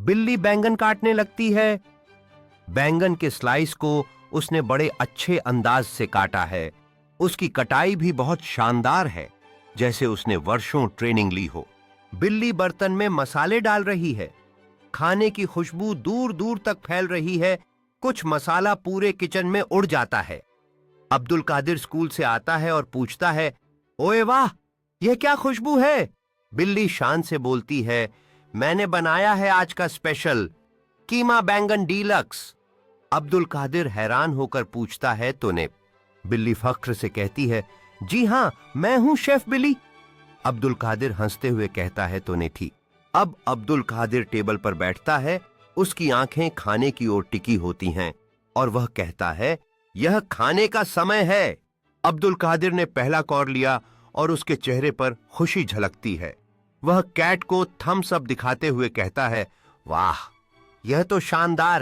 बिल्ली बैंगन काटने लगती है। बैंगन के स्लाइस को उसने बड़े अच्छे अंदाज से काटा है। उसकी कटाई भी बहुत शानदार है, जैसे उसने वर्षों ट्रेनिंग ली हो। बिल्ली बर्तन में मसाले डाल रही है। खाने की खुशबू दूर दूर तक फैल रही है। कुछ मसाला पूरे किचन में उड़ जाता है। अब्दुल कादिर स्कूल से आता है और पूछता है, ओए वाह, यह क्या खुशबू है? बिल्ली शान से बोलती है, मैंने बनाया है आज का स्पेशल कीमा बैंगन डीलक्स। अब्दुल कादिर हैरान होकर पूछता है, तूने? बिल्ली फख्र से कहती है, जी हां, मैं हूं शेफ बिली। अब्दुल कादिर हंसते हुए कहता है, तूने ठीक। अब अब्दुल कादिर टेबल पर बैठता है। उसकी आंखें खाने की ओर टिकी होती हैं और वह कहता है, यह खाने का समय है। अब्दुल कादिर ने पहला कौर लिया और उसके चेहरे पर खुशी झलकती है। वह कैट को थम्स अप दिखाते हुए कहता है, वाह, यह तो शानदार है।